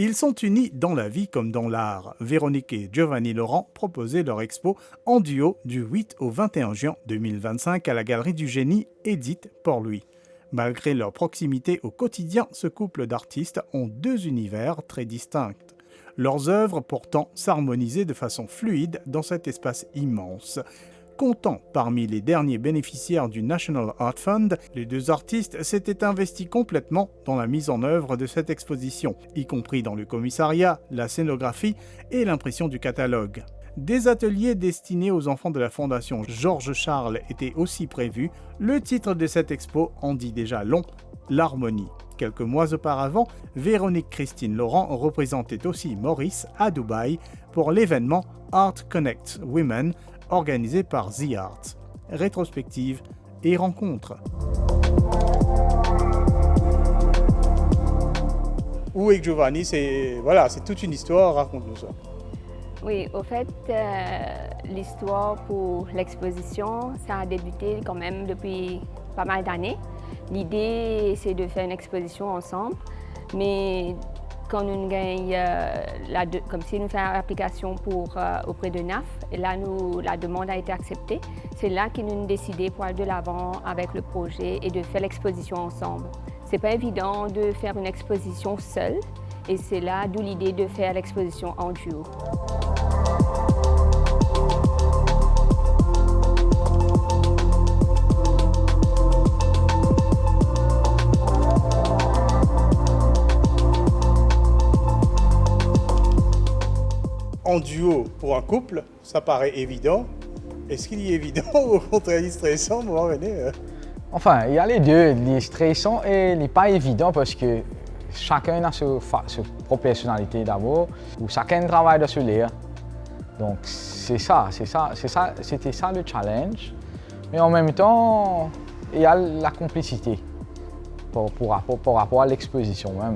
Ils sont unis dans la vie comme dans l'art. Véronique et Giovanni Laurent proposaient leur expo en duo du 8 au 21 juin 2025 à la Galerie du Génie, Édith Port-Louis. Malgré leur proximité au quotidien, ce couple d'artistes ont deux univers très distincts. Leurs œuvres pourtant s'harmonisaient de façon fluide dans cet espace immense. Comptant parmi les derniers bénéficiaires du National Art Fund, les deux artistes s'étaient investis complètement dans la mise en œuvre de cette exposition, y compris dans le commissariat, la scénographie et l'impression du catalogue. Des ateliers destinés aux enfants de la Fondation Georges Charles étaient aussi prévus. Le titre de cette expo en dit déjà long, l'harmonie. Quelques mois auparavant, Véronique Christine Laurent représentait aussi Maurice à Dubaï pour l'événement Art Connect Women organisé par The Art. Rétrospective et rencontre. Où est Giovanni? C'est toute une histoire, raconte-nous ça. Oui, au fait, l'histoire pour l'exposition, ça a débuté quand même depuis pas mal d'années. L'idée, c'est de faire une exposition ensemble, mais quand nous gagnons, comme si nous faisons l'application auprès de NAF, et là, la demande a été acceptée. C'est là que nous avons décidé pour aller de l'avant avec le projet et de faire l'exposition ensemble. Ce n'est pas évident de faire une exposition seule, et c'est là d'où l'idée de faire l'exposition en duo. En duo pour un couple, ça paraît évident. Est-ce qu'il est évident ou au contraire stressant, René? Enfin, il y a les deux, les stressants et les pas évidents parce que chacun a sa propre personnalité d'abord, ou chacun travaille de ce lire. Donc c'était ça le challenge. Mais en même temps, il y a la complicité par rapport à l'exposition même.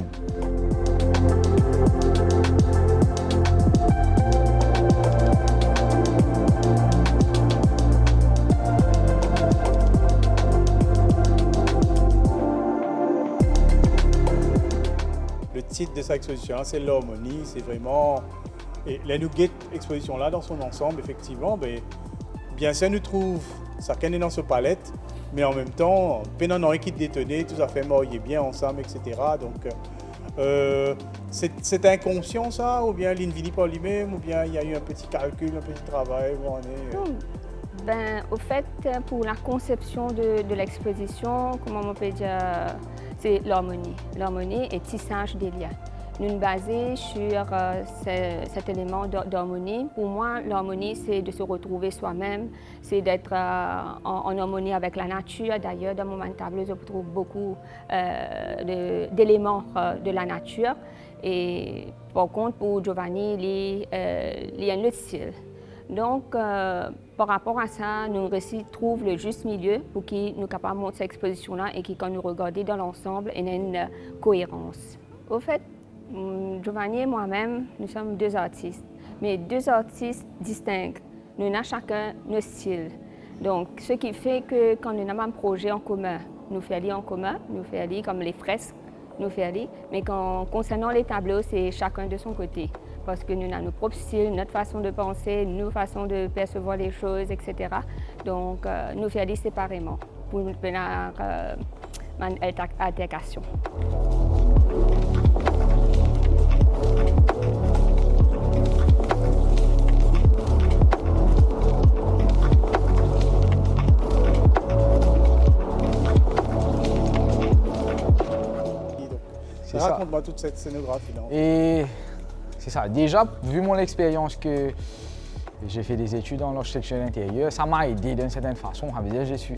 Le titre de cette exposition, c'est l'harmonie, c'est vraiment... Et la Nougat exposition là, dans son ensemble, effectivement, bien ça nous trouve, ça est dans ce palette, mais en même temps, pendant un qui détonné, tout ça fait marier bien ensemble, etc. Donc, c'est inconscient ça, ou bien l'invini par lui-même, ou bien il y a eu un petit calcul, un petit travail, où on est... Au fait, pour la conception de l'exposition, comment on peut dire, c'est l'harmonie. L'harmonie et tissage des liens. Nous nous basons sur cet élément d'harmonie. Pour moi, l'harmonie, c'est de se retrouver soi-même, c'est d'être en harmonie avec la nature. D'ailleurs, dans mon tableau, je trouve beaucoup d'éléments de la nature. Et par contre, pour Giovanni, il y a un autre style. Donc, par rapport à ça, nous trouvons le juste milieu pour qu'il nous capable de montrer cette exposition-là et qui, quand nous regardons dans l'ensemble, il y a une cohérence. Au fait, Giovanni et moi-même, nous sommes deux artistes, mais deux artistes distincts. Nous avons chacun nos styles. Donc, ce qui fait que quand nous avons un projet en commun, nous faisons en commun, nous faisons comme les fresques, nous faisons, mais concernant les tableaux, c'est chacun de son côté. Parce que nous avons nos propres styles, notre façon de penser, nos façons de percevoir les choses, etc. Donc, nous faisons séparément pour nous faire une altercation. Raconte-moi toute cette scénographie là. Et c'est ça. Déjà, vu mon expérience que j'ai fait des études en architecture intérieure, ça m'a aidé d'une certaine façon. Ça veut dire je suis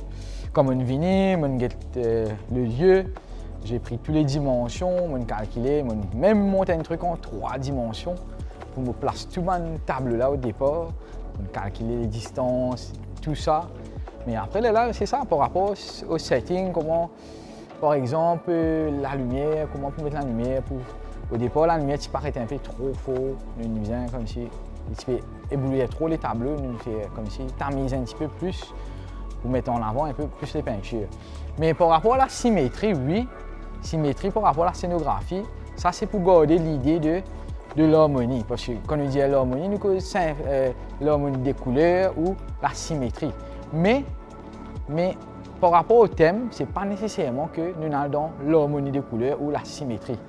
comme une vini, le lieu, j'ai pris toutes les dimensions, j'ai calculé, même monté un truc en 3 dimensions pour me placer tout mon tableau là au départ, calculer les distances, tout ça. Mais après là, c'est ça par rapport au setting, comment. Par exemple, la lumière, comment on peut mettre la lumière pour... Au départ, la lumière paraît un peu trop fort, une vient comme si tu peux éblouir trop les tableaux, nous fait comme si tamise un petit peu plus pour mettre en avant un peu plus les peintures. Mais par rapport à la symétrie, oui, symétrie par rapport à la scénographie, Ça, c'est pour garder l'idée de l'harmonie. Parce que quand on dit l'harmonie, nous connaissons l'harmonie des couleurs ou la symétrie. Mais par rapport au thème, ce n'est pas nécessairement que nous allons dans l'harmonie des couleurs ou la symétrie.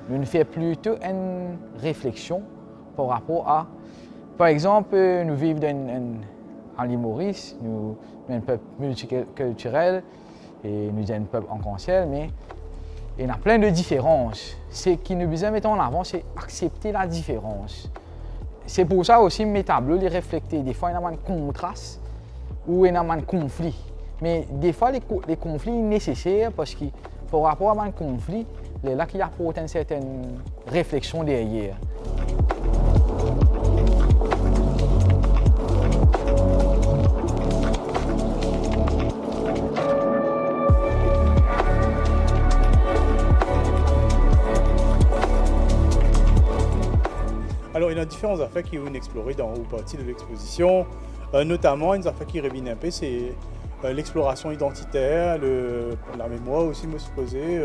Nous faisons plutôt une réflexion par rapport à, par exemple, nous vivons en l'île Maurice, nous sommes un peuple multiculturel et nous sommes un peuple arc-en-ciel, mais il y a plein de différences. Ce qui nous besoin de mettre en avant, c'est accepter la différence. C'est pour ça aussi mes tableaux les refléter. Des fois, il y a un contraste ou il y a un conflit. Mais des fois, les conflits sont nécessaires parce que par rapport à un conflit, c'est là qu'il y a une certaine réflexion derrière. Alors, il y a différents affaires qui vont explorer dans une partie de l'exposition, notamment une affaire qui revient un peu, c'est l'exploration identitaire, la mémoire aussi me se poser,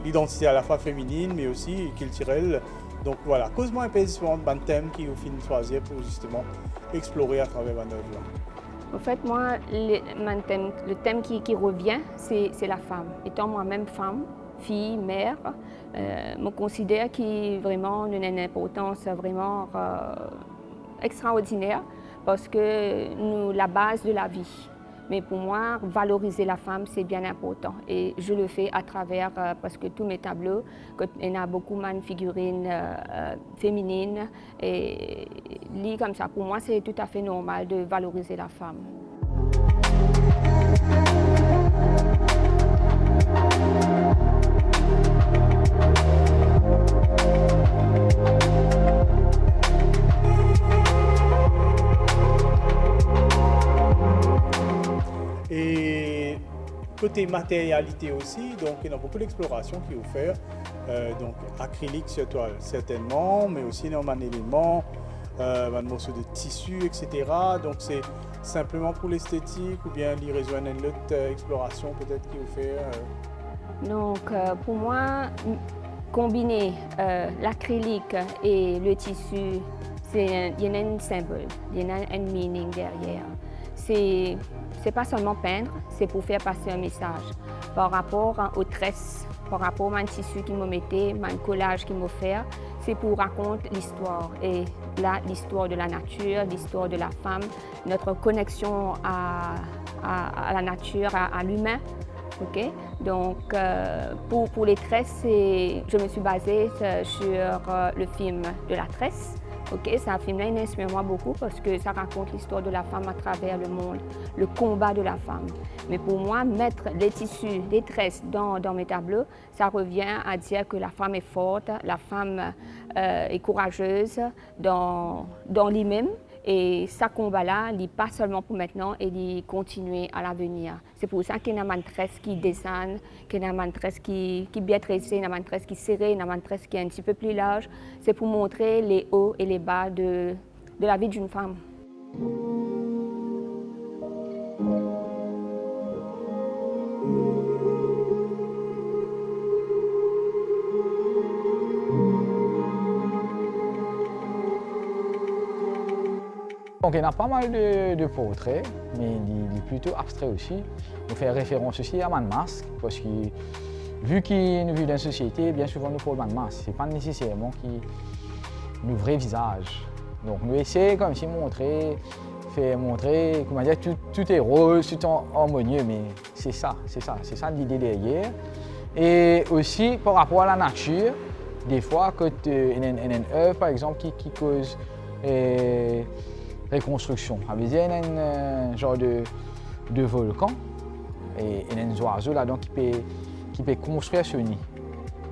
l'identité à la fois féminine mais aussi culturelle. Donc voilà, cause-moi un peu différents thèmes qui au fin choisir pour justement explorer à travers ma œuvre. En fait, moi, le thème qui revient, c'est la femme. Étant moi-même femme, fille, mère, me considère qu'il vraiment une importance vraiment extraordinaire parce que nous la base de la vie. Mais pour moi, valoriser la femme, c'est bien important. Et je le fais à travers, parce que tous mes tableaux, il y a beaucoup de figurines féminines. Et comme ça, pour moi, c'est tout à fait normal de valoriser la femme. Et côté matérialité aussi, donc il y a beaucoup d'exploration qui est offert, donc acrylique sur toile certainement, mais aussi dans un élément, un morceau de tissu, etc. Donc c'est simplement pour l'esthétique ou bien il rejoint une autre exploration peut-être qui est offert. Donc pour moi, combiner l'acrylique et le tissu, il y a un symbole, il y a un meaning derrière. C'est pas seulement peindre, c'est pour faire passer un message par rapport aux tresses, par rapport au tissu qui me mettait, au collage qui me fait, c'est pour raconter l'histoire. Et là, l'histoire de la nature, l'histoire de la femme, notre connexion à la nature, à l'humain. Okay? Donc, pour les tresses, je me suis basée sur le film de la tresse. Okay, c'est un film-là, il m'inspire moi beaucoup parce que ça raconte l'histoire de la femme à travers le monde, le combat de la femme. Mais pour moi, mettre les tissus, les tresses dans mes tableaux, ça revient à dire que la femme est forte, la femme est courageuse dans lui-même. Et ce combat-là, il n'est pas seulement pour maintenant, il continue à l'avenir. C'est pour ça qu'il y a une tresse qui descend, qu'il y a une tresse qui est bien tressée, une tresse qui est serrée, une tresse qui est un petit peu plus large. C'est pour montrer les hauts et les bas de la vie d'une femme. Donc il y a pas mal de portraits, mais il est plutôt abstrait aussi. On fait référence aussi à man masque, parce que vu qu'il nous vit dans une société, bien souvent nous parlons de masque. Ce n'est pas nécessairement nos vrais visages. Donc nous essayons comme si faire montrer, comment dire, tout est rose, tout est harmonieux, mais c'est ça l'idée derrière. Et aussi par rapport à la nature, des fois quand il y a une œuvre par exemple qui cause reconstruction. Il y a un genre de volcan et il y a un oiseau là-dedans qui peut construire ce nid.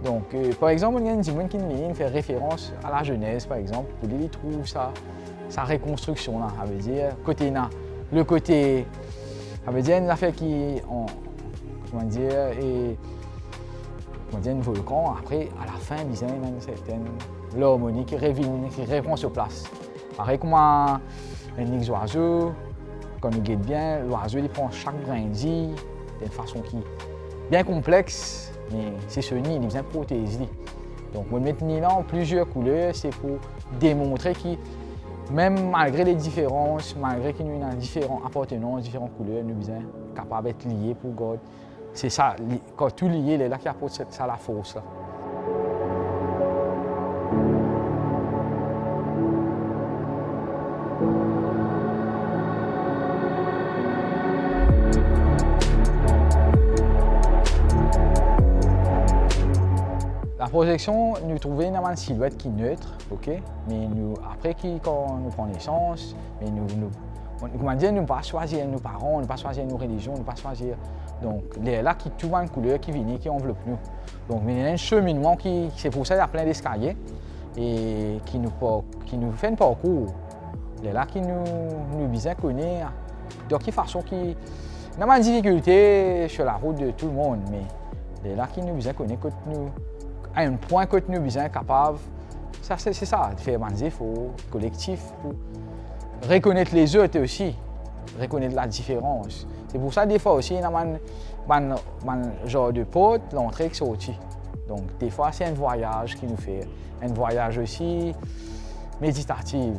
Donc, par exemple, il y a des gens qui fait référence à la Genèse, par exemple, pour qu'ils trouvent sa reconstruction. Là. Ça veut dire, le côté, ça veut dire une affaire qui, un volcan, après, à la fin, il y a une certaine l'harmonie qui revient sur place. Pareil comme un oiseau, quand on guette bien, l'oiseau il prend chaque brindille d'une façon qui est bien complexe, mais c'est ce nid, il est bien protégé. Donc, on met là en plusieurs couleurs, c'est pour démontrer que même malgré les différences, malgré qu'il y a différentes appartenances, différentes couleurs, nous sommes capables d'être liés pour God. C'est ça, quand tout lié, c'est là qui apporte ça la force. Là. La projection, nous trouvons une silhouette qui est neutre, ok? Mais nous, après, quand nous prenons naissance, mais comment dire, nous ne pas choisir nos parents, nous ne pas choisir nos religions, nous ne pas choisir. Donc, les là qui trouvent une couleur qui vient, qui enveloppe nous. Donc, il y a un cheminement c'est pour ça qu'il y a plein d'escaliers et qui nous fait un parcours. Les là qui nous bien connaître, de quelle façon qui n'a pas de difficulté sur la route de tout le monde, mais les là qui nous bien connaître, à un point que nous sommes capables, c'est ça, de faire des efforts collectifs pour reconnaître les autres aussi, reconnaître la différence. C'est pour ça des fois aussi, il y a un genre de porte, l'entrée et sortie. Donc des fois, c'est un voyage qui nous fait, un voyage aussi méditatif.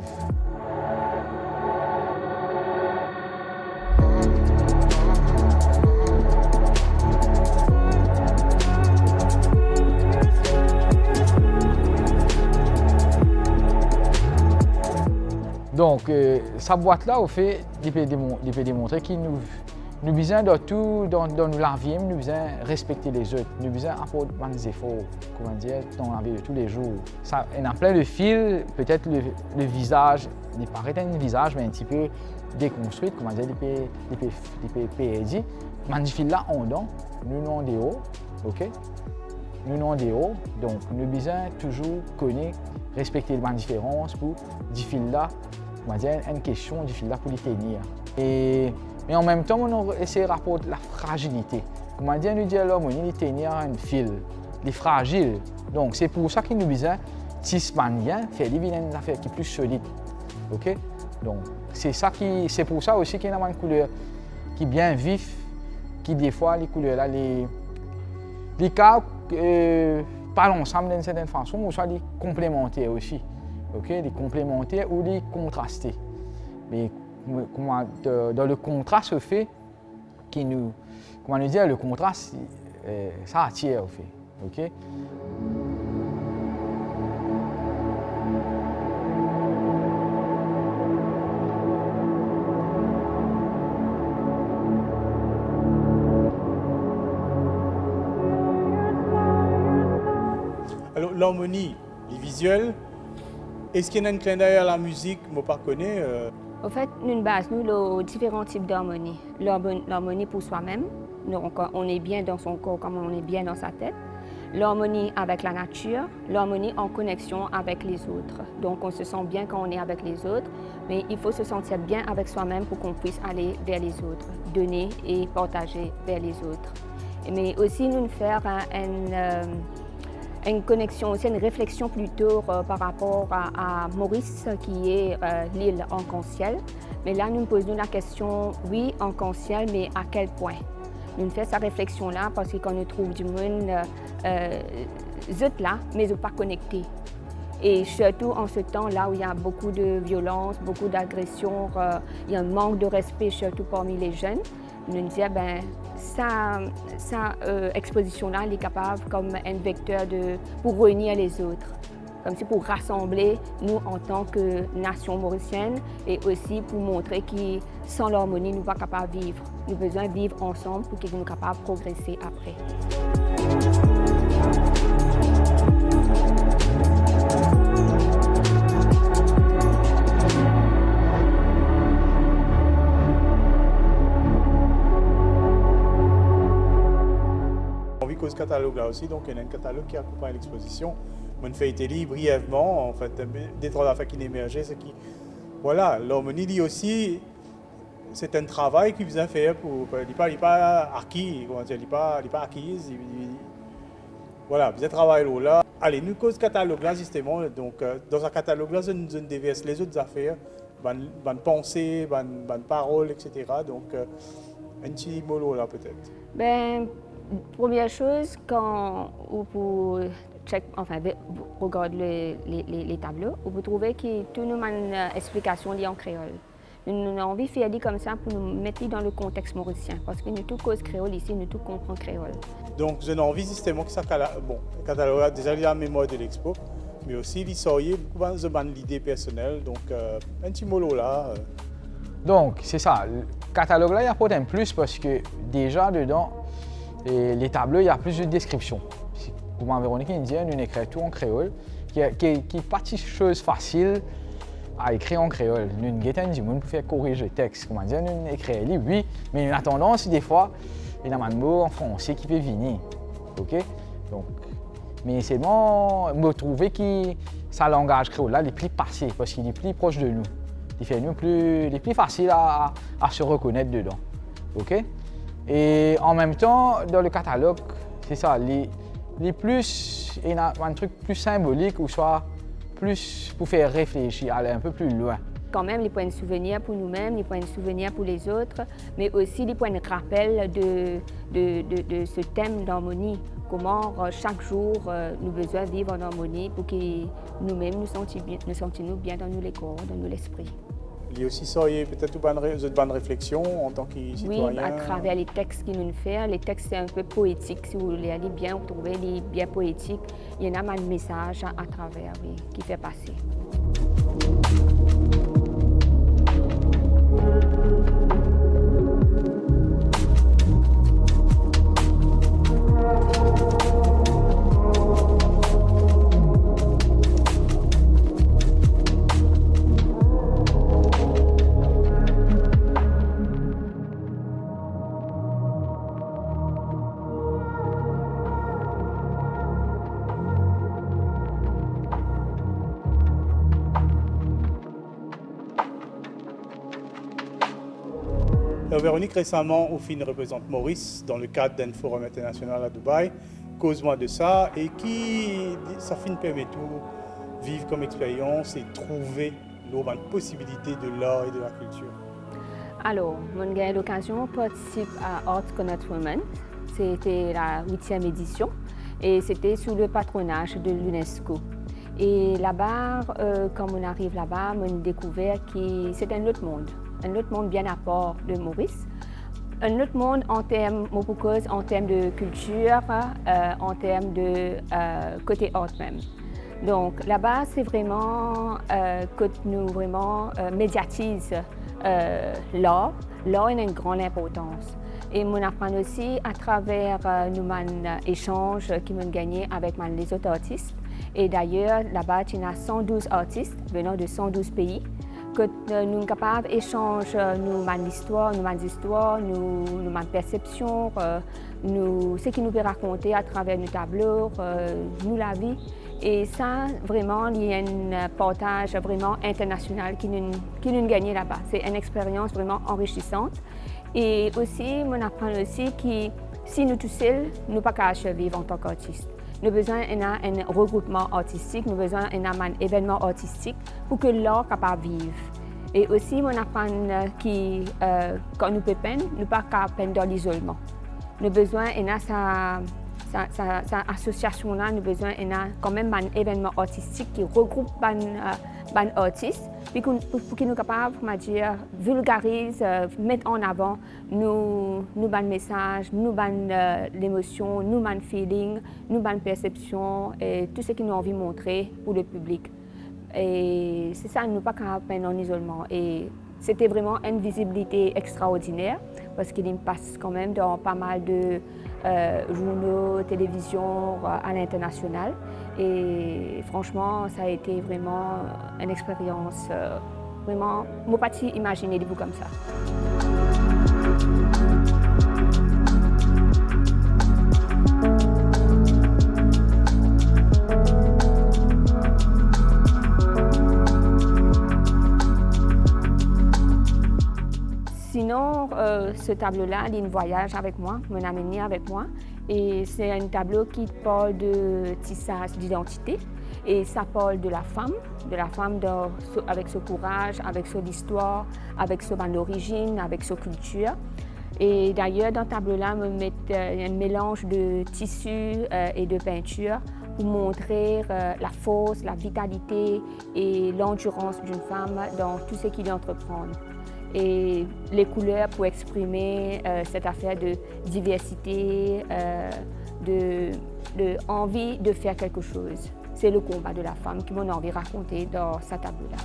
Donc, sa boîte-là, au fait, il peut démontrer qu'il nous besoin de tout dans la vie, nous besoin respecter les autres, nous besoin apporter des efforts, comment dire, dans la vie de tous les jours. Ça, on a plein de fils, peut-être le visage, il paraît un visage, mais un petit peu déconstruit, comment dire, il peut perdu. Mais ces fils-là, on donne, nous en dehors, ok? Nous en dehors, donc nous besoin toujours connaître, respecter les différences pour ces fils-là. On va dire une question du fil là pour les tenir. Mais en même temps, on essaie de rapporter la fragilité. Comment dire, nous dire l'homme, il tenir un fil, il est fragile. Donc c'est pour ça qu'il nous besoin tisser bien, faire une affaire qui est plus solide. Ok? Donc c'est pour ça aussi qu'il y a une couleur qui est bien vif, qui des fois les couleurs là, les cas parlent ensemble d'une certaine façon, ou soit les complémentaires aussi. Okay, les complémentaires ou les contrastés. Mais dans le contraste, au fait, comment nous dire, le contraste, ça attire, au fait. Okay? Alors, l'harmonie, les visuels, est-ce qu'il y a un clin d'œil à la musique, je ne pas connais En fait, nous basons les différents types d'harmonie. L'harmonie pour soi-même, on est bien dans son corps comme on est bien dans sa tête. L'harmonie avec la nature, l'harmonie en connexion avec les autres. Donc on se sent bien quand on est avec les autres, mais il faut se sentir bien avec soi-même pour qu'on puisse aller vers les autres, donner et partager vers les autres. Mais aussi nous faire une connexion, aussi une réflexion plutôt par rapport à Maurice qui est l'île arc-en-ciel. Mais là, nous nous posons la question, oui, arc-en-ciel, mais à quel point? Nous faisons cette réflexion-là parce que quand nous trouvons du monde, là, mais pas connectés. Et surtout en ce temps-là où il y a beaucoup de violence, beaucoup d'agressions, il y a un manque de respect surtout parmi les jeunes, nous nous disons, ben, sa exposition-là, elle est capable comme un vecteur pour réunir les autres, comme si pour rassembler nous en tant que nation mauricienne et aussi pour montrer que sans l'harmonie, nous ne sommes pas capables de vivre. Nous avons besoin de vivre ensemble pour que nous soyons capables de progresser après. Ce catalogue-là aussi, donc il y a un catalogue qui accompagne l'exposition. On fait étaler brièvement, en fait, des trois affaires qui émergeaient, c'est que, voilà, l'harmonie dit aussi, c'est un travail qu'il vous a fait pour, il n'est pas acquis, comment dire, il n'est pas acquis, voilà, vous avez travaillé là. Allez, nous cause catalogue-là, justement, donc, dans un catalogue-là, nous déverse les autres affaires, bonne pensée, bonne parole, etc. Donc, un petit mot là, peut-être. Ben, première chose, pour regarde les tableaux, vous trouvez que tout nous une explication liée en créole. Nous avons envie de faire comme ça pour nous mettre dans le contexte mauricien, parce que nous tous cause créole ici, nous tous comprenons créole. Donc, j'ai envie justement que ça, bon, le catalogue déjà la mémoire de l'expo, mais aussi l'histoire, beaucoup de l'idée personnelle, donc un petit mot là. Donc, c'est ça. Le catalogue là, il apporte un plus parce que déjà dedans, les tableaux, il y a plus de descriptions. Comme Véronique dit, on écrit tout en créole, qui n'est pas une chose facile à écrire en créole. Nous avons pour faire corriger le texte. Comment dire, nous écrivons, oui, mais on a tendance, des fois, il y a un mot en français qui peut venir. OK? Donc, mais c'est bon, me trouver que ce langage créole là, il est plus passé parce qu'il est plus proche de nous. Il fait nous plus facile à se reconnaître dedans. OK? Et en même temps, dans le catalogue, c'est ça, les plus, il y a un truc plus symbolique ou soit plus pour faire réfléchir, aller un peu plus loin. Quand même, les points de souvenir pour nous-mêmes, les points de souvenir pour les autres, mais aussi les points de rappel de ce thème d'harmonie. Comment chaque jour nous besoin vivre en harmonie pour que nous-mêmes nous sentions bien dans nos corps, dans nos esprits. Il y a aussi ça, peut-être une bonne réflexion en tant que citoyen. Oui, à travers les textes qu'ils nous font. Les textes, c'est un peu poétique. Si vous voulez aller bien, vous trouvez les bien poétiques. Il y en a un message à travers, oui, qui fait passer. Véronique, récemment, Oufine représente Maurice dans le cadre d'un forum international à Dubaï. Cause-moi de ça et ça permet tout vivre comme expérience et trouver une possibilité de l'art et de la culture. Alors, j'ai eu l'occasion de participer à Art Connect Women. C'était la 8e édition et c'était sous le patronage de l'UNESCO. Et là-bas, quand on arrive là-bas, on a découvert que c'est un autre monde bien à part de Maurice. Un autre monde en termes de culture, en termes de côté art même. Donc là-bas, c'est vraiment que nous médiatisons l'art. L'art a une grande importance. Et on apprend aussi à travers nos échanges qui m'ont gagné avec les autres artistes. Et d'ailleurs, là-bas, il y a 112 artistes venant de 112 pays que nous sommes capables d'échanger nos histoires, nos perceptions, ce qui nous peut raconter à travers nos tableaux, nous la vie. Et ça, vraiment, il y a un partage vraiment international qui nous gagne là-bas. C'est une expérience vraiment enrichissante. Et aussi, on apprend aussi que si nous tous seuls, nous ne pouvons pas vivre en tant qu'artistes. Nous avons besoin d'un regroupement artistique, nous avons besoin d'un événement artistique pour que l'art soit capable de vivre. Et aussi, on apprend que quand nous pouvons peindre, nous ne pouvons pas peindre dans l'isolement. Nous avons besoin cette association-là, nous avons besoin quand même un événement artistique qui regroupe les artistes pour qu'ils soient capables de vulgariser, mettre en avant nos messages, nos émotions, nos feelings, nos perceptions et tout ce qu'ils ont envie de montrer pour le public. Et c'est ça, nous ne pouvons pas peindre en isolement. Et c'était vraiment une visibilité extraordinaire parce qu'il passe quand même dans pas mal de journaux, télévision à l'international. Et franchement, ça a été vraiment une expérience, vraiment, je ne peux pas imaginer des bouts comme ça. Sinon, ce tableau-là, il voyage avec moi, me amené avec moi. Et c'est un tableau qui parle de tissage d'identité. Et ça parle de la femme avec son courage, avec son histoire, avec son origine, avec sa culture. Et d'ailleurs, dans ce tableau-là, on met un mélange de tissu et de peinture pour montrer la force, la vitalité et l'endurance d'une femme dans tout ce qu'il entreprend. Et les couleurs pour exprimer cette affaire de diversité, de envie de faire quelque chose. C'est le combat de la femme qui m'en a envie de raconter dans sa tableau-là.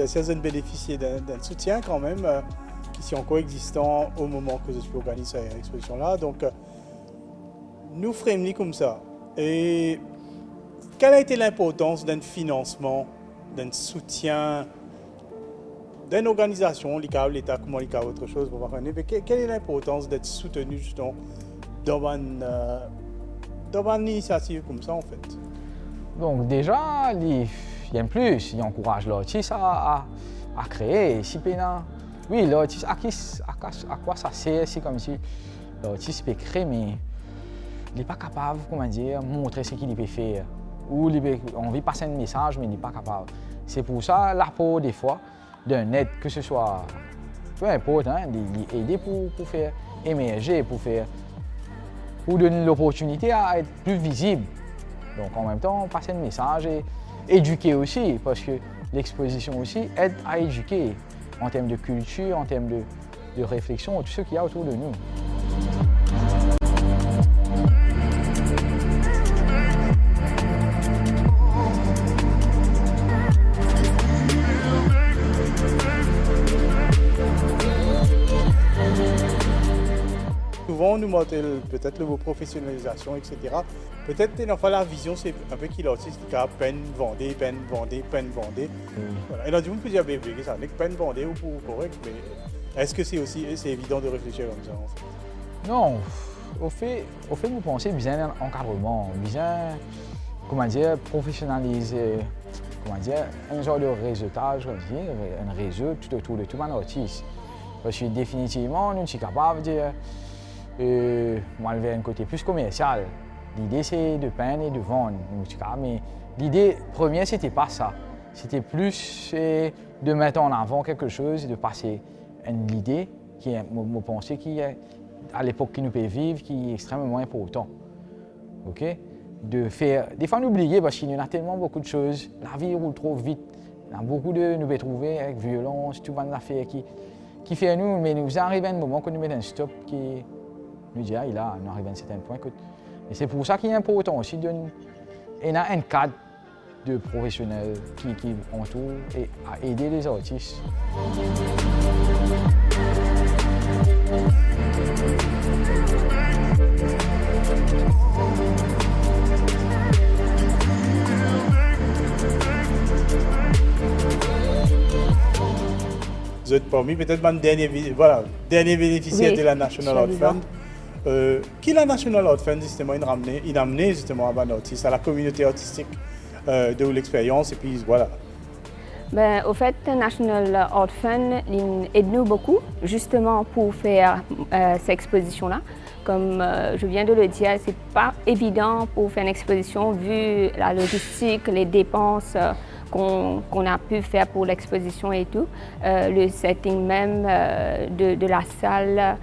Certaines bénéficier d'un soutien quand même, qui sont encore existants au moment que je suis organisé cette exposition-là. Donc, nous ferons comme ça. Et quelle a été l'importance d'un financement, d'un soutien, d'une organisation, l'État, comment l'État, autre chose, pour voir. Quelle est l'importance d'être soutenu justement dans une initiative comme ça en fait? Donc déjà, il y a plus, il encourage l'artiste à créer. Si oui, l'artiste, à quoi ça sert, c'est comme si l'artiste peut créer, mais il n'est pas capable, comment dire, montrer ce qu'il peut faire. Ou il a envie de passer un message, mais il n'est pas capable. C'est pour ça l'apport des fois d'un aide, que ce soit, peu importe, hein, d'aider pour faire émerger, pour donner l'opportunité à être plus visible. Donc en même temps, passer un message et éduquer aussi, parce que l'exposition aussi aide à éduquer en termes de culture, en termes de réflexion, tout ce qu'il y a autour de nous. Souvent, on nous montre peut-être le mot professionnalisation, etc. Peut-être que la vision, c'est un peu qu'il l'artiste qui a peine vendée. Voilà. Et là, du coup, on peut dire, ça n'est que peine vendée ou correct, mais est-ce que c'est évident de réfléchir comme ça en fait? Non, au fait, vous pensez bien un encadrement, bien, comment dire, professionnaliser, comment dire, un genre de réseautage, un réseau tout autour de tout un artiste. Parce que définitivement, nous sommes capables de dire, moi, vers un côté plus commercial. L'idée, c'est de peindre et de vendre, mais l'idée première, c'était pas ça. C'était plus de mettre en avant quelque chose et de passer une idée qui est, mon pensée, qui est à l'époque qui nous peut vivre, qui est extrêmement important. Ok? De faire, des fois, n'oublier parce qu'il y en a tellement beaucoup de choses. La vie roule trop vite. Il y a beaucoup de nous trouver avec violence, tout plein d'affaires qui fait nous, mais nous arrive un moment qu'on nous met un stop qui nous dit, ah, là, on arrive à un certain point. Et c'est pour ça qu'il est important aussi il y a un cadre de professionnels qui entoure et à aider les artistes. Vous êtes parmi peut-être le dernier bénéficiaire de la National Art Fund. Qui est la National Art Fund, justement, il a amené justement à l'artiste, à la communauté artistique de l'expérience, et puis voilà. Ben, au fait, National Art Fund aide nous beaucoup, justement pour faire cette exposition-là. Comme je viens de le dire, c'est pas évident pour faire une exposition vu la logistique, les dépenses qu'on a pu faire pour l'exposition et tout, le setting même de la salle.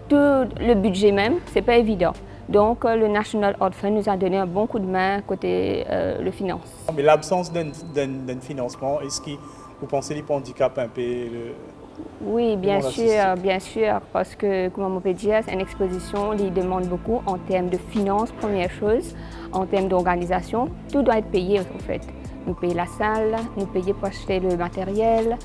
Tout le budget même, c'est pas évident. Donc le National Art Fund nous a donné un bon coup de main côté le finance. Mais l'absence d'un financement, est-ce que vous pensez qu'il handicap un peu Oui, bien sûr, parce que comme on peut dire, c'est une exposition qui demande beaucoup en termes de finances, première chose, en termes d'organisation, tout doit être payé en fait. Nous payons la salle, nous payons pour acheter le matériel,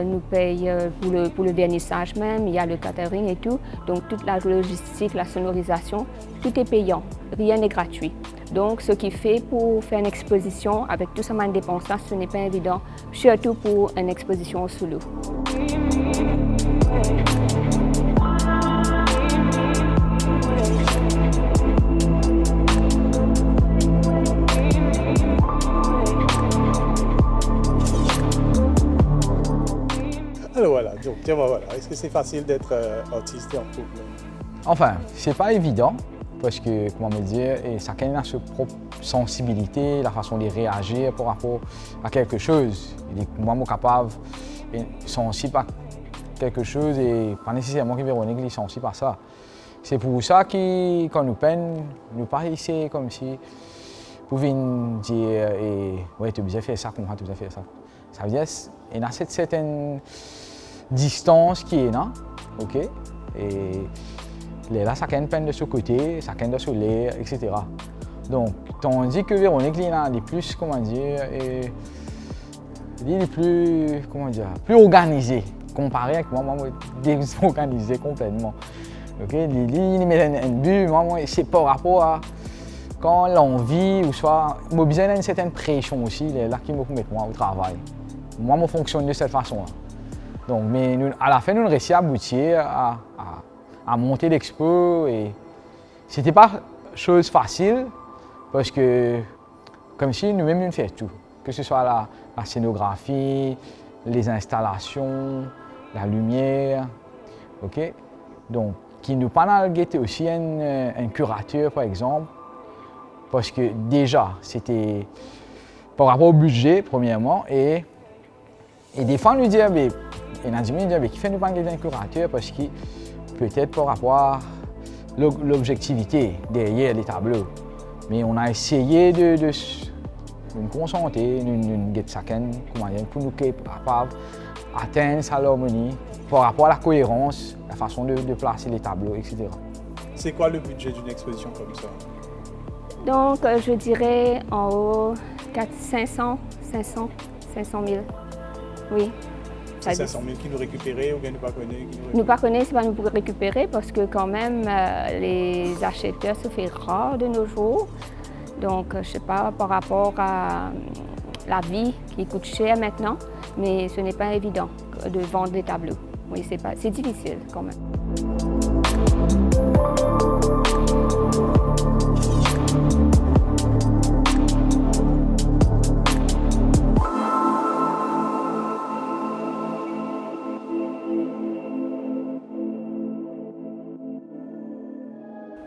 nous payons pour le vernissage même, il y a le catering et tout. Donc toute la logistique, la sonorisation, tout est payant, rien n'est gratuit. Donc ce qui fait pour faire une exposition avec tout ça de dépenses, ce n'est pas évident, surtout pour une exposition au solo. Alors voilà, donc voilà. Est-ce que c'est facile d'être artiste et en couple? Enfin, c'est pas évident parce que, comment me dire, et chacun a sa propre sensibilité, la façon de réagir par rapport à quelque chose. Moi, je suis capable de sensible à quelque chose et pas nécessairement que Véronique est sensible à ça. C'est pour ça que quand nous peine, nous pas essayer comme si pour venir dire ouais, tu as besoin de faire ça, comment tu as besoin de faire ça. Ça veut dire qu'il y a cette certaine distance qui est là, ok? Et là, chacun peine de ce côté, chacun de ce l'air, etc. Donc, tandis que Véronique, il est plus, comment dire, il est plus, comment dire, plus organisé, comparé avec moi, je suis désorganisé complètement. Okay? Il met un but, moi, c'est par rapport à quand l'envie, ou soit, j'ai besoin d'une certaine pression aussi, là qui me met moi au travail. Moi, je fonctionne de cette façon-là. Donc, mais nous, à la fin, nous réussissons à aboutir à monter l'expo et c'était pas chose facile parce que comme si nous-mêmes nous faisons tout, que ce soit la scénographie, les installations, la lumière, ok. Donc, qui nous pas guetté aussi un curateur par exemple, parce que déjà c'était par rapport au budget premièrement et des fois nous disons il y a des gens qui disent qui fait nous pas un curateur parce que peut-être par rapport à l'objectivité derrière les tableaux. Mais on a essayé de nous concentrer, de chacun pour nous capables d'atteindre sa harmonie par rapport à la cohérence, la façon de placer les tableaux, etc. C'est quoi le budget d'une exposition comme ça? Donc, je dirais en haut 500 000. Oui. C'est 500 000 qui nous récupéraient ou bien nous pas connaît? Nous pas connaît, c'est pas nous pour récupérer parce que quand même les acheteurs se font rares de nos jours. Donc je sais pas par rapport à la vie qui coûte cher maintenant, mais ce n'est pas évident de vendre des tableaux. Oui, c'est difficile quand même.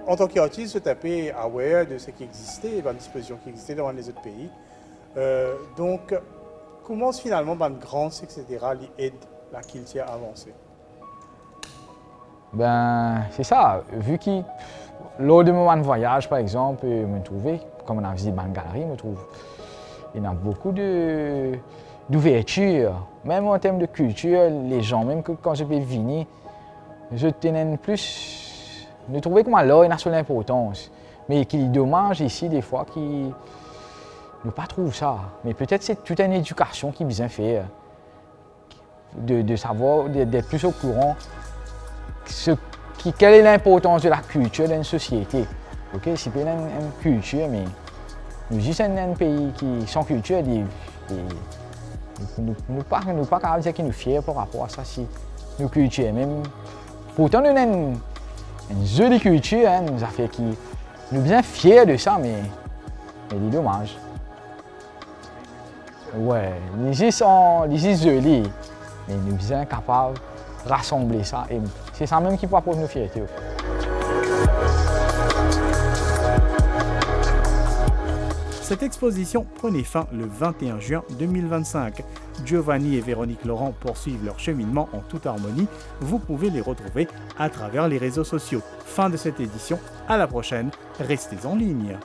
En tant qu'artiste, tu es aware de ce qui existait, des dispositions qui existaient dans les autres pays. Donc, comment finalement, les grands, etc., les aident la culture à avancer? Ben, c'est ça. Vu que lors de mon voyage, par exemple, me trouver, comme on a visité une galerie, me trouve, il y a beaucoup d'ouverture. Même en termes de culture, les gens, même que quand je vais venir, je tenais plus. Je trouvais que l'art a son importance. Mais qu'il est dommage ici, des fois, qu'ils ne pas trouve ça. Mais peut-être c'est toute une éducation qui vient faire. De savoir, d'être plus au courant quelle est l'importance de la culture dans une société. Okay? C'est pas une culture, mais nous sommes un pays qui, sans culture, nous ne pas capables de dire qu'ils nous fiers par rapport à ça, si nos cultures. Même, pourtant, nous avons une jolie culture, hein, nous a fait qui nous bien fiers de ça, mais c'est dommage. Ouais, les sont jolis, mais nous sommes capables de rassembler ça. Et c'est ça même qui peut apporter nos fiertés. Cette exposition prenait fin le 21 juin 2025. Giovanni et Véronique Laurent poursuivent leur cheminement en toute harmonie. Vous pouvez les retrouver à travers les réseaux sociaux. Fin de cette édition, à la prochaine, restez en ligne.